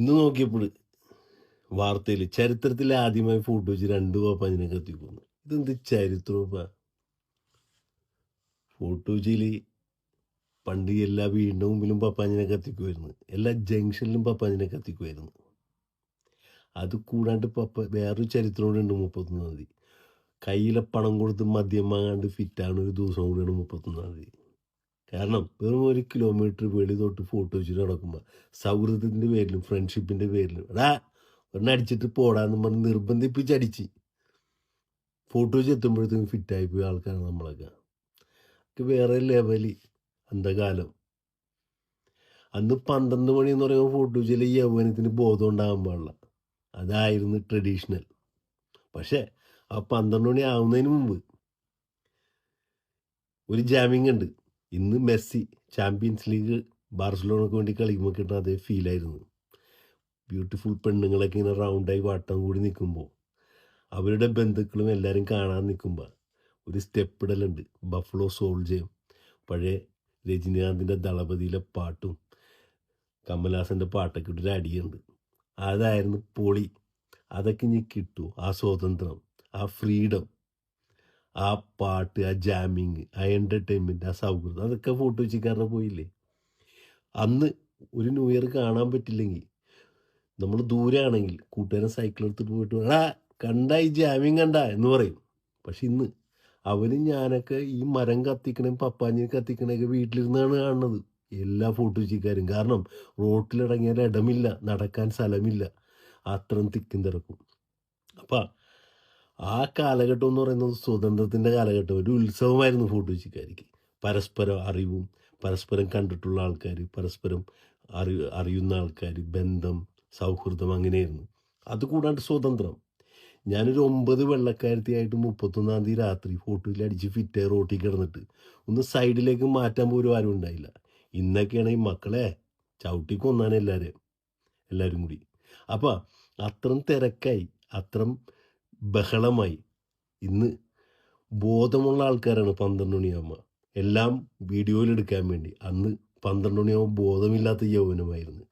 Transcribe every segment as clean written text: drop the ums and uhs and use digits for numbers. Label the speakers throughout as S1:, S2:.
S1: ഇന്ന് നോക്കിയപ്പോൾ വാർത്തയിൽ ചരിത്രത്തിൽ ആദ്യമായി ഫോട്ടോ വെച്ച് 2 പപ്പാഞ്ഞിനെ കത്തിക്കുന്നു. ഇതെന്ത് ചരിത്രമാ? ഫോട്ടോ വെച്ചിൽ പണ്ട് എല്ലാ വീടിൻ്റെ മുമ്പിലും പപ്പാഞ്ഞിനെ കത്തിക്കുമായിരുന്നു, എല്ലാ ജംഗ്ഷനിലും പപ്പാഞ്ഞിനെ കത്തിക്കുമായിരുന്നു. അത് കൂടാണ്ട് വേറൊരു ചരിത്രം കൂടെ ഉണ്ട്. 31-ാം തീയതി കയ്യിലെ പണം കൊടുത്ത് മദ്യം വാങ്ങാണ്ട് ഫിറ്റാണ് ഒരു ദിവസം കൂടിയാണ് 31-ാം തീയതി. കാരണം വെറും 1 കിലോമീറ്റർ വെളി തൊട്ട് ഫോട്ടോ വെച്ചിട്ട് നടക്കുമ്പോൾ സൗഹൃദത്തിൻ്റെ പേരിലും ഫ്രണ്ട്ഷിപ്പിൻ്റെ പേരിലും ഒരെണ്ണം അടിച്ചിട്ട് പോടാന്ന് പറഞ്ഞ് നിർബന്ധിപ്പിച്ചടിച്ച് ഫോട്ടോ വെച്ച് എത്തുമ്പോഴത്തേക്കും ഫിറ്റായി പോയ ആൾക്കാരാണ് നമ്മളൊക്കെ. വേറെ ലെവല്. എന്താ കാലം. അന്ന് 12 മണി എന്ന് പറയുമ്പോൾ ഫോട്ടോ വെച്ചാൽ യൗവനത്തിന് ബോധം ഉണ്ടാകാൻ പാടില്ല. അതായിരുന്നു ട്രഡീഷണൽ. പക്ഷേ ആ 12 മണി ആവുന്നതിന് മുമ്പ് ഒരു ജാമിങ് ഉണ്ട്. ഇന്ന് മെസ്സി ചാമ്പ്യൻസ് ലീഗ് ബാർസലോണയ്ക്ക് വേണ്ടി കളിക്കുമ്പോൾ കിട്ടുന്ന അതേ ഫീലായിരുന്നു. ബ്യൂട്ടിഫുൾ പെണ്ണുങ്ങളൊക്കെ ഇങ്ങനെ റൗണ്ടായി വട്ടം കൂടി നിൽക്കുമ്പോൾ അവരുടെ ബന്ധുക്കളും എല്ലാവരും കാണാൻ നിൽക്കുമ്പോൾ ഒരു സ്റ്റെപ്പ് ഇടലുണ്ട്. ബഫ്ലോ സോൾജയും പഴയ രജനീകാന്തിൻ്റെ ദളപതിയിലെ പാട്ടും കമൽഹാസൻ്റെ പാട്ടൊക്കെ ഇട്ടൊരു അടിയുണ്ട്. അതായിരുന്നു പൊളി. അതൊക്കെ ഇനി കിട്ടൂ. ആ സ്വാതന്ത്ര്യം, ആ ഫ്രീഡം, ആ പാട്ട്, ആ ജാമിങ്, ആ എൻ്റർടൈൻമെൻറ്റ്, ആ സൗഹൃദം, അതൊക്കെ ഫോട്ടോ വെച്ചിക്കാരുടെ പോയില്ലേ. അന്ന് ഒരു ന്യൂ ഇയർ കാണാൻ പറ്റില്ലെങ്കിൽ നമ്മൾ ദൂരെയാണെങ്കിൽ കൂട്ടുകാരൻ സൈക്കിൾ എടുത്തിട്ട് പോയിട്ട് കണ്ട ഈ ജാമിങ് കണ്ട എന്ന് പറയും. പക്ഷെ ഇന്ന് അവനും ഞാനൊക്കെ ഈ മരം കത്തിക്കണേയും പപ്പാഞ്ഞി കത്തിക്കണേയൊക്കെ വീട്ടിലിരുന്നാണ് കാണുന്നത്, എല്ലാ ഫോട്ടോ വെച്ചിക്കാരും. കാരണം റോട്ടിലിറങ്ങിയാൽ ഇടമില്ല, നടക്കാൻ സ്ഥലമില്ല, അത്രയും തിക്കും തിരക്കും. അപ്പം ആ കാലഘട്ടം എന്ന് പറയുന്നത് സ്വതന്ത്രത്തിൻ്റെ കാലഘട്ടം, ഒരു ഉത്സവമായിരുന്നു ഫോട്ടോ വെച്ചിക്കാരിക്ക്. പരസ്പരം അറിവും, പരസ്പരം കണ്ടിട്ടുള്ള ആൾക്കാർ, പരസ്പരം അറിയുന്ന ആൾക്കാർ, ബന്ധം, സൗഹൃദം, അങ്ങനെയായിരുന്നു. അതുകൂടാണ്ട് സ്വതന്ത്രം. ഞാനൊരു 9 വെള്ളക്കാരത്തിയായിട്ട് 31-ാം തീയതി രാത്രി ഫോട്ടോയിൽ അടിച്ച് ഫിറ്റായി റോട്ടിൽ കിടന്നിട്ട് ഒന്ന് സൈഡിലേക്ക് മാറ്റാൻ പോലും ആരും ഉണ്ടായില്ല. ഇന്നൊക്കെയാണ് ഈ മക്കളെ ചവിട്ടി കൊന്നാണ് എല്ലാവരും കൂടി. അപ്പം അത്രയും തിരക്കായി, അത്രയും ബഹളമായി. ഇന്ന് ബോധമുള്ള ആൾക്കാരാണ് 12 മണിയാകുമ്പോൾ എല്ലാം വീഡിയോയിലെടുക്കാൻ വേണ്ടി. അന്ന് 12 മണിയാകുമ്പോൾ ബോധമില്ലാത്ത യൗവനമായിരുന്നു.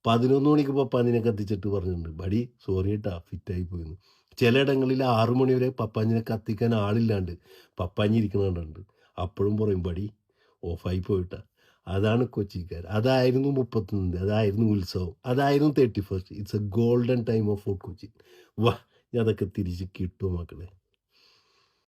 S1: 11 മണിക്ക് പപ്പാഞ്ഞിനെ കത്തിച്ചിട്ട് പറഞ്ഞിട്ടുണ്ട്, ബടി സോറി കേട്ടാ ഫിറ്റായി പോയിരുന്നു. ചിലയിടങ്ങളിൽ 6 മണി വരെ പപ്പാഞ്ഞിനെ കത്തിക്കാൻ ആളില്ലാണ്ട് പപ്പാഞ്ഞി ഇരിക്കണുണ്ട്. അപ്പോഴും പറയും ബടി ഓഫായി പോയിട്ടാ. അതാണ് കൊച്ചിക്കാർ. അതായിരുന്നു 31, അതായിരുന്നു ഉത്സവം, അതായിരുന്നു 31st. It's A golden time of fort Kochi. വാ, അതൊക്കെ തിരിച്ച് കിട്ടുമോ മക്കളെ?